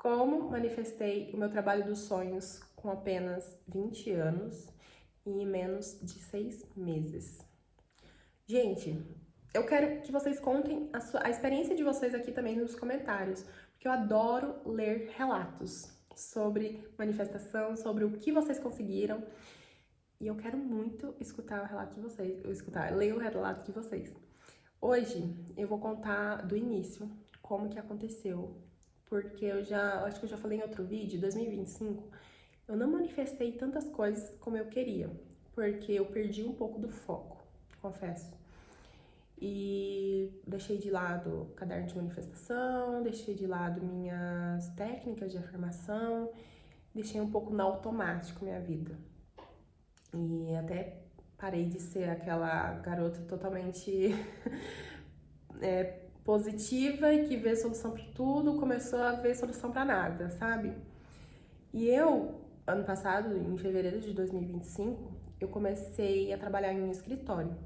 Como manifestei o meu trabalho dos sonhos com apenas 20 anos e em menos de 6 meses. Gente, eu quero que vocês contem a experiência de vocês aqui também nos comentários, porque eu adoro ler relatos sobre manifestação, sobre o que vocês conseguiram. E eu quero muito escutar o relato de vocês, ler o relato de vocês. Hoje eu vou contar do início, como que aconteceu, porque acho que eu já falei em outro vídeo, 2025, eu não manifestei tantas coisas como eu queria, porque eu perdi um pouco do foco, confesso. E deixei de lado o caderno de manifestação, deixei de lado minhas técnicas de afirmação, deixei um pouco no automático minha vida. E até parei de ser aquela garota totalmente positiva e que vê solução para tudo, começou a ver solução para nada, sabe? E eu, ano passado, em fevereiro de 2025, eu comecei a trabalhar em um escritório.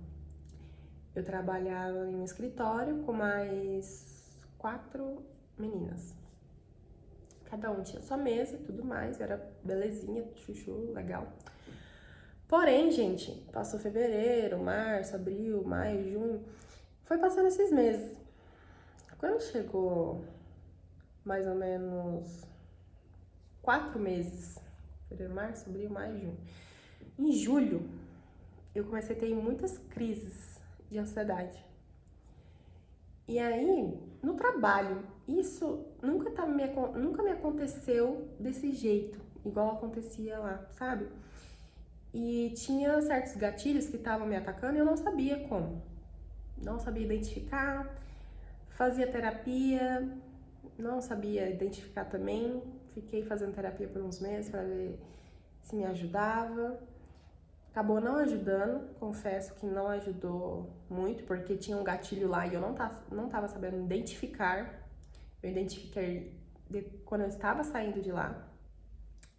Eu trabalhava em um escritório com mais 4 meninas. Cada um tinha sua mesa e tudo mais, era belezinha, chuchu, legal. Porém, gente, passou fevereiro, março, abril, maio, junho, foi passando esses meses. Quando chegou mais ou menos 4 meses, fevereiro, março, abril, maio, junho, em julho, eu comecei a ter muitas crises de ansiedade. E aí, no trabalho, isso nunca me aconteceu desse jeito, igual acontecia lá, sabe? E tinha certos gatilhos que estavam me atacando e eu não sabia como. Não sabia identificar, fazia terapia, não sabia identificar também. Fiquei fazendo terapia por uns meses para ver se me ajudava. Acabou não ajudando, confesso que não ajudou muito, porque tinha um gatilho lá e eu não tava sabendo identificar. Eu identifiquei quando eu estava saindo de lá.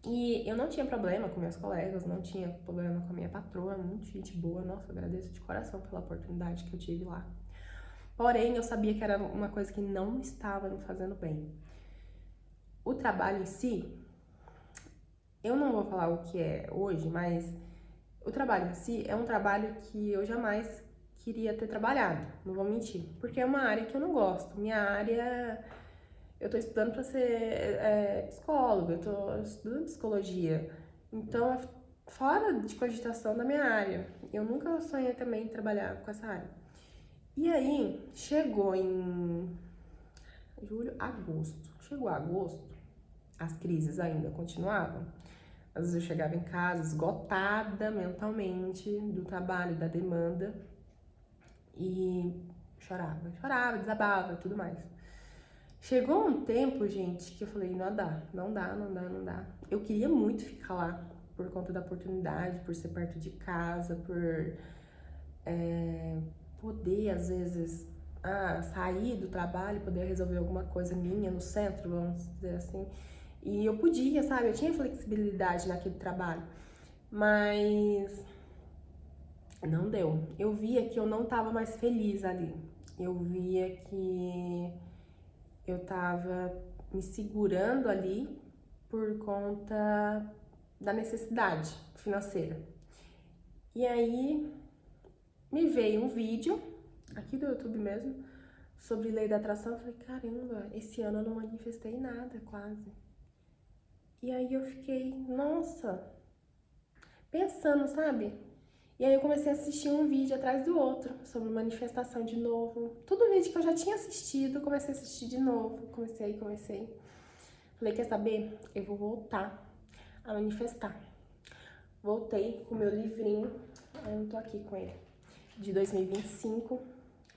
E eu não tinha problema com meus colegas, não tinha problema com a minha patroa, muito gente boa, nossa, agradeço de coração pela oportunidade que eu tive lá. Porém, eu sabia que era uma coisa que não estava me fazendo bem. O trabalho em si, eu não vou falar o que é hoje, mas o trabalho em si é um trabalho que eu jamais queria ter trabalhado, não vou mentir, porque é uma área que eu não gosto. Minha área, eu tô estudando para ser psicóloga, eu tô estudando psicologia, então é fora de cogitação da minha área. Eu nunca sonhei também em trabalhar com essa área. E aí, chegou em julho, agosto. Chegou agosto, as crises ainda continuavam. Às vezes eu chegava em casa esgotada mentalmente do trabalho, da demanda e chorava, desabava e tudo mais. Chegou um tempo, gente, que eu falei, não dá. Eu queria muito ficar lá por conta da oportunidade, por ser perto de casa, por poder, às vezes, sair do trabalho, poder resolver alguma coisa minha no centro, vamos dizer assim. E eu podia, sabe? Eu tinha flexibilidade naquele trabalho, mas não deu. Eu via que eu não tava mais feliz ali. Eu via que eu tava me segurando ali por conta da necessidade financeira. E aí me veio um vídeo, aqui do YouTube mesmo, sobre lei da atração. Eu falei, caramba, esse ano eu não manifestei nada, quase. E aí eu fiquei, nossa, pensando, sabe? E aí eu comecei a assistir um vídeo atrás do outro, sobre manifestação de novo. Todo vídeo que eu já tinha assistido, comecei a assistir de novo. Comecei. Falei, quer saber? Eu vou voltar a manifestar. Voltei com o meu livrinho, eu não tô aqui com ele, de 2025.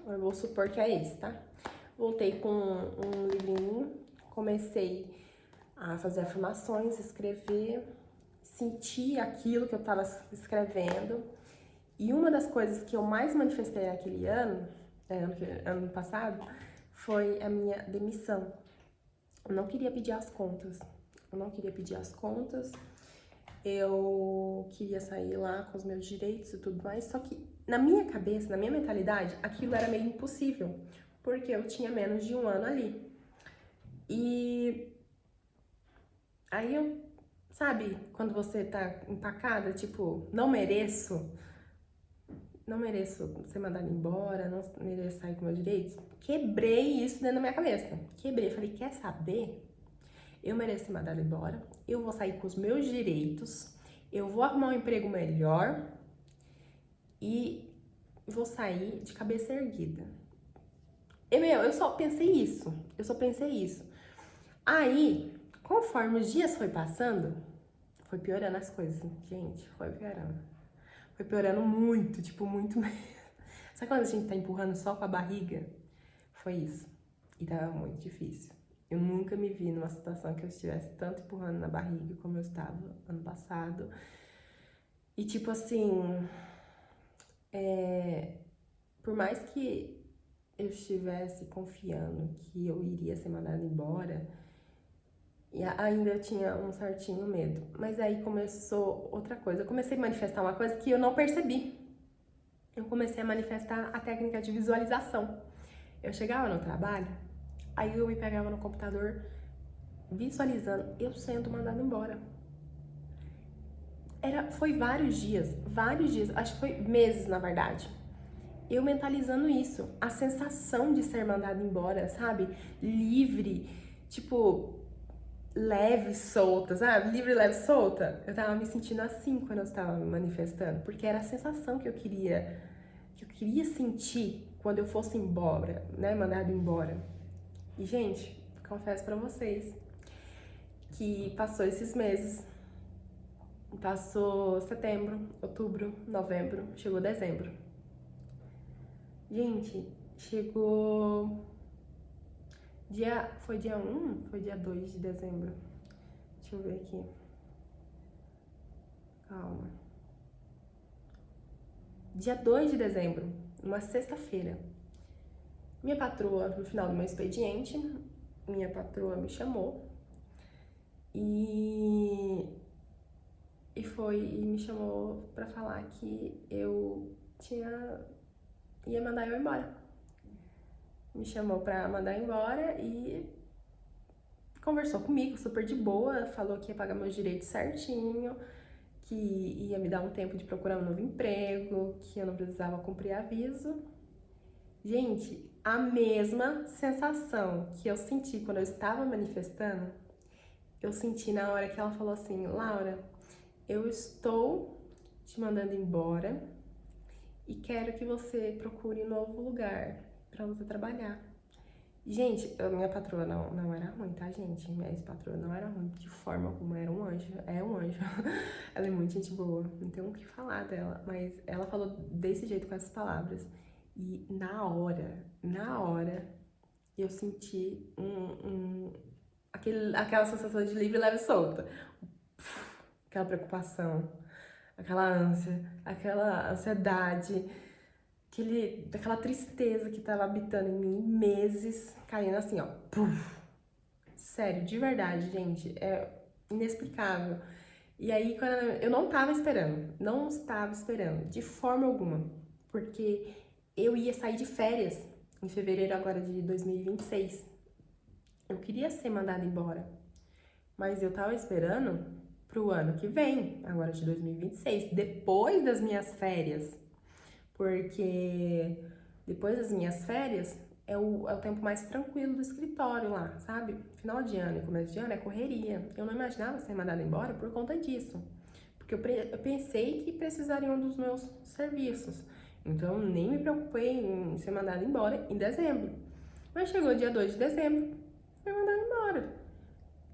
Eu vou supor que é esse, tá? Voltei com um livrinho, comecei a fazer afirmações, escrever, sentir aquilo que eu tava escrevendo. E uma das coisas que eu mais manifestei naquele ano passado, foi a minha demissão. Eu não queria pedir as contas. Eu queria sair lá com os meus direitos e tudo mais. Só que na minha cabeça, na minha mentalidade, aquilo era meio impossível. Porque eu tinha menos de um ano ali. E Aí eu, sabe, quando você tá empacada, tipo, não mereço ser mandada embora, não mereço sair com meus direitos. Quebrei isso dentro da minha cabeça. Quebrei, falei, quer saber? Eu mereço ser mandada embora, eu vou sair com os meus direitos, eu vou arrumar um emprego melhor e vou sair de cabeça erguida. Eu só pensei isso. Aí, conforme os dias foi passando, foi piorando as coisas, gente, foi piorando. Foi piorando muito, tipo, muito mesmo. Sabe quando a gente tá empurrando só com a barriga? Foi isso. E tava muito difícil. Eu nunca me vi numa situação que eu estivesse tanto empurrando na barriga como eu estava ano passado. E tipo assim, por mais que eu estivesse confiando que eu iria ser mandada embora, e ainda eu tinha um certinho medo. Mas aí começou outra coisa. Eu comecei a manifestar uma coisa que eu não percebi. Eu comecei a manifestar a técnica de visualização. Eu chegava no trabalho, aí eu me pegava no computador visualizando eu sendo mandada embora. Foi vários dias, acho que foi meses na verdade. Eu mentalizando isso, a sensação de ser mandada embora, sabe? Livre, tipo, leve, solta, sabe? Livre, leve, solta. Eu tava me sentindo assim quando eu estava me manifestando, porque era a sensação que eu queria sentir quando eu fosse embora, né? Mandada embora. E, gente, confesso pra vocês que passou esses meses. Passou setembro, outubro, novembro, chegou dezembro. Gente, chegou foi dia 1, foi dia 2 de dezembro. Deixa eu ver aqui. Calma. Dia 2 de dezembro, uma sexta-feira. Minha patroa, no final do meu expediente, minha patroa me chamou e me chamou pra falar que ia mandar eu embora. Me chamou pra mandar embora e conversou comigo super de boa, falou que ia pagar meus direitos certinho, que ia me dar um tempo de procurar um novo emprego, que eu não precisava cumprir aviso. Gente, a mesma sensação que eu senti quando eu estava manifestando, eu senti na hora que ela falou assim: Laura, eu estou te mandando embora e quero que você procure um novo lugar pra você trabalhar. Gente, a minha patroa não era ruim, tá, gente? Minha ex-patroa não era ruim de forma alguma, era um anjo, é um anjo. Ela é muito gente boa, não tem o que falar dela, mas ela falou desse jeito com essas palavras. E na hora, eu senti aquela sensação de livre, leve e solta. Aquela preocupação, aquela ânsia, aquela ansiedade, aquela tristeza que tava habitando em mim meses, caindo assim, ó. Puf. Sério, de verdade, gente, é inexplicável. E aí, quando eu não estava esperando, de forma alguma, porque eu ia sair de férias em fevereiro agora de 2026. Eu queria ser mandada embora, mas eu tava esperando pro ano que vem, agora de 2026, depois das minhas férias. Porque depois das minhas férias é o tempo mais tranquilo do escritório lá, sabe? Final de ano e começo de ano é correria. Eu não imaginava ser mandada embora por conta disso. Porque eu pensei que precisariam dos meus serviços. Então eu nem me preocupei em ser mandada embora em dezembro. Mas chegou o dia 2 de dezembro, fui mandada embora.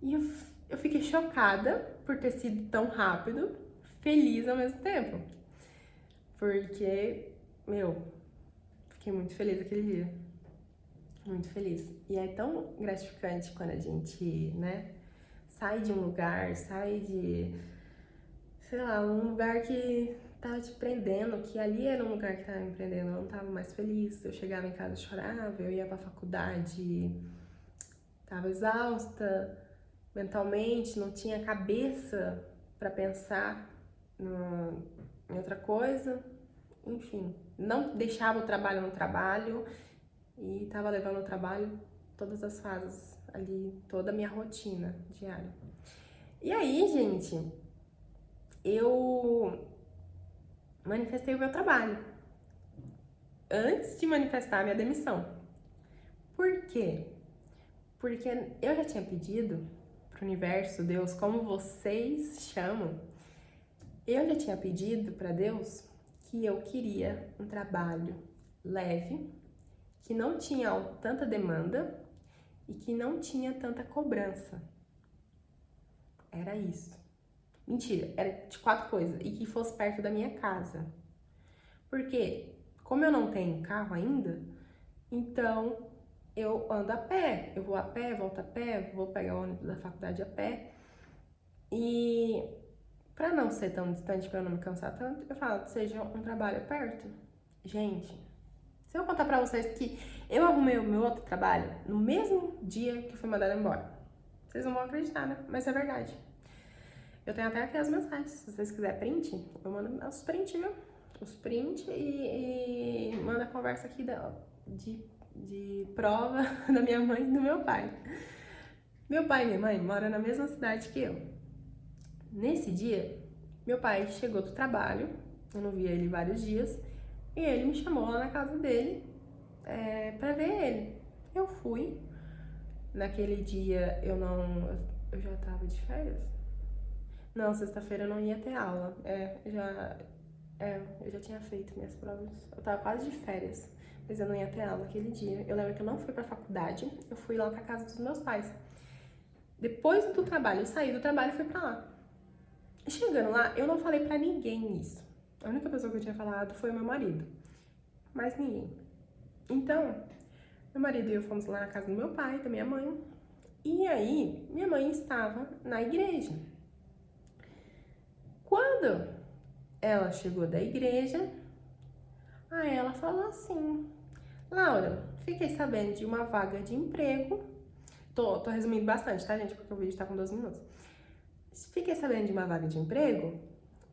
E eu fiquei chocada por ter sido tão rápido, feliz ao mesmo tempo. Porque, meu, fiquei muito feliz aquele dia. Muito feliz. E é tão gratificante quando a gente, né, sai de um lugar, sai de, sei lá, um lugar que tava te prendendo, que ali era um lugar que tava me prendendo, eu não tava mais feliz. Eu chegava em casa, chorava, eu ia pra faculdade, tava exausta mentalmente, não tinha cabeça pra pensar em outra coisa. Enfim, não deixava o trabalho no trabalho e tava levando o trabalho todas as fases ali, toda a minha rotina diária. E aí, gente, eu manifestei o meu trabalho antes de manifestar a minha demissão. Por quê? Porque eu já tinha pedido pro universo, Deus, como vocês chamam, eu já tinha pedido para Deus que eu queria um trabalho leve, que não tinha tanta demanda e que não tinha tanta cobrança. Era isso. Mentira, era de 4 coisas. E que fosse perto da minha casa. Porque, como eu não tenho carro ainda, então eu ando a pé. Eu vou a pé, volto a pé, vou pegar o ônibus da faculdade a pé. E pra não ser tão distante, pra eu não me cansar tanto, eu falo, seja um trabalho perto. Gente, se eu contar pra vocês que eu arrumei o meu outro trabalho no mesmo dia que eu fui mandada embora, vocês não vão acreditar, né? Mas é verdade. Eu tenho até aqui as mensagens, se vocês quiserem print, eu mando os print, viu? Os print e mando a conversa aqui de prova da minha mãe e do meu pai. Meu pai e minha mãe moram na mesma cidade que eu. Nesse dia, meu pai chegou do trabalho, eu não via ele vários dias, e ele me chamou lá na casa dele pra ver ele. Eu fui. Naquele dia eu já tava de férias? Não, sexta-feira eu não ia ter aula. Eu já tinha feito minhas provas. Eu tava quase de férias, mas eu não ia ter aula aquele dia. Eu lembro que eu não fui pra faculdade, eu fui lá pra casa dos meus pais. Depois do trabalho, eu saí do trabalho e fui pra lá. Chegando lá, eu não falei pra ninguém isso. A única pessoa que eu tinha falado foi o meu marido. Mais ninguém. Então, meu marido e eu fomos lá na casa do meu pai, da minha mãe. E aí, minha mãe estava na igreja. Quando ela chegou da igreja, aí ela falou assim: Laura, fiquei sabendo de uma vaga de emprego. Tô resumindo bastante, tá, gente? Porque o vídeo tá com 12 minutos. Fiquei sabendo de uma vaga de emprego,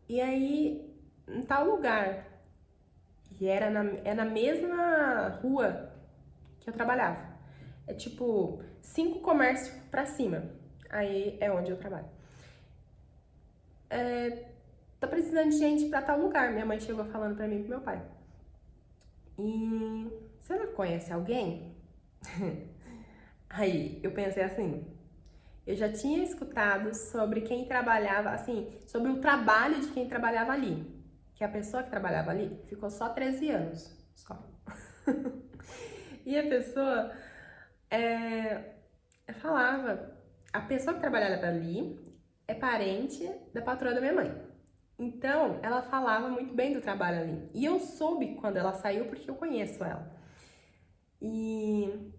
e aí, em tal lugar, e é na mesma rua que eu trabalhava. É tipo 5 comércios pra cima. Aí é onde eu trabalho. Tô precisando de gente pra tal lugar. Minha mãe chegou falando pra mim e pro meu pai. E você não conhece alguém? Aí eu pensei assim, eu já tinha escutado sobre quem trabalhava, assim, sobre o trabalho de quem trabalhava ali. Que a pessoa que trabalhava ali ficou só 13 anos, só. E a pessoa falava, a pessoa que trabalhava ali é parente da patroa da minha mãe. Então, ela falava muito bem do trabalho ali. E eu soube quando ela saiu porque eu conheço ela. E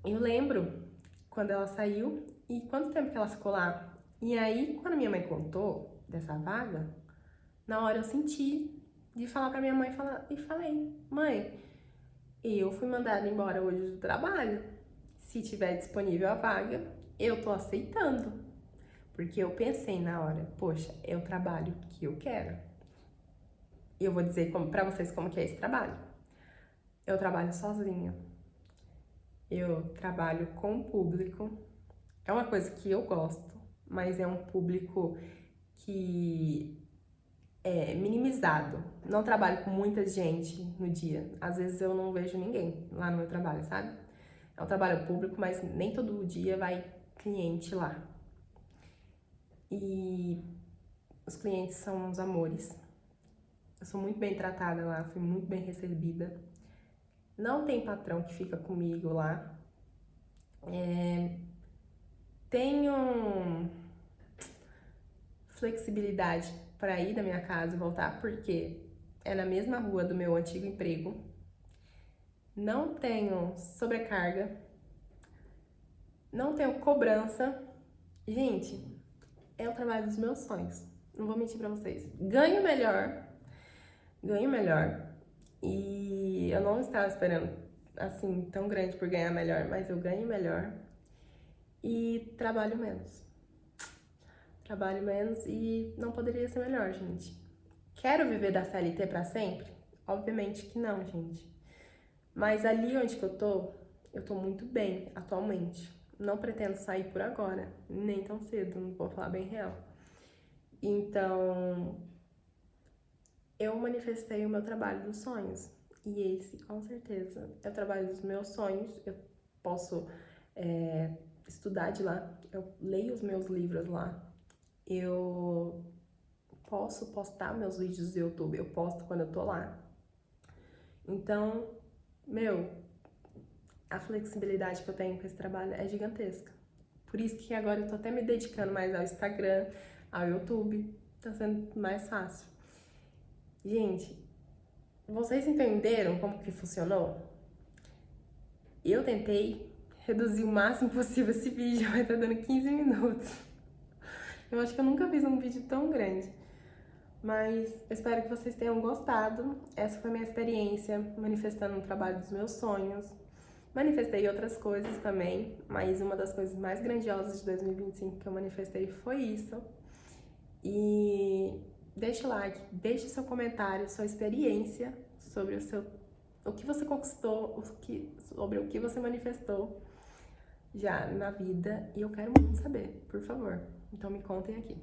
eu lembro quando ela saiu e quanto tempo que ela ficou lá. E aí, quando minha mãe contou dessa vaga, na hora eu senti de falar pra minha mãe e falei: Mãe, eu fui mandada embora hoje do trabalho. Se tiver disponível a vaga, eu tô aceitando. Porque eu pensei na hora, poxa, é o trabalho que eu quero. E eu vou dizer pra vocês como que é esse trabalho. Eu trabalho sozinha. Eu trabalho com o público. É uma coisa que eu gosto, mas é um público que é minimizado. Não trabalho com muita gente no dia. Às vezes eu não vejo ninguém lá no meu trabalho, sabe? É um trabalho público, mas nem todo dia vai cliente lá. E os clientes são uns amores. Eu sou muito bem tratada lá, fui muito bem recebida. Não tem patrão que fica comigo lá. Tenho flexibilidade para ir da minha casa e voltar, porque é na mesma rua do meu antigo emprego. Não tenho sobrecarga. Não tenho cobrança. Gente, é o trabalho dos meus sonhos. Não vou mentir pra vocês. Ganho melhor. E eu não estava esperando assim tão grande por ganhar melhor, mas eu ganho melhor. E trabalho menos. Trabalho menos e não poderia ser melhor, gente. Quero viver da CLT pra sempre? Obviamente que não, gente. Mas ali onde que eu tô muito bem atualmente. não pretendo sair por agora, nem tão cedo, não vou falar bem real. Então, eu manifestei o meu trabalho dos sonhos. E esse, com certeza, é o trabalho dos meus sonhos. Eu posso estudar de lá, eu leio os meus livros lá, eu posso postar meus vídeos do YouTube, eu posto quando eu tô lá. Então, a flexibilidade que eu tenho com esse trabalho é gigantesca. Por isso que agora eu tô até me dedicando mais ao Instagram, ao YouTube, tá sendo mais fácil. Gente, vocês entenderam como que funcionou? Eu tentei reduzir o máximo possível esse vídeo, vai estar dando 15 minutos. Eu acho que eu nunca fiz um vídeo tão grande. Mas eu espero que vocês tenham gostado. Essa foi a minha experiência manifestando o trabalho dos meus sonhos. Manifestei outras coisas também, mas uma das coisas mais grandiosas de 2025 que eu manifestei foi isso. E deixa o like, deixe seu comentário, sua experiência sobre o que você conquistou, sobre o que você manifestou já na vida. E eu quero muito saber, por favor. Então me contem aqui.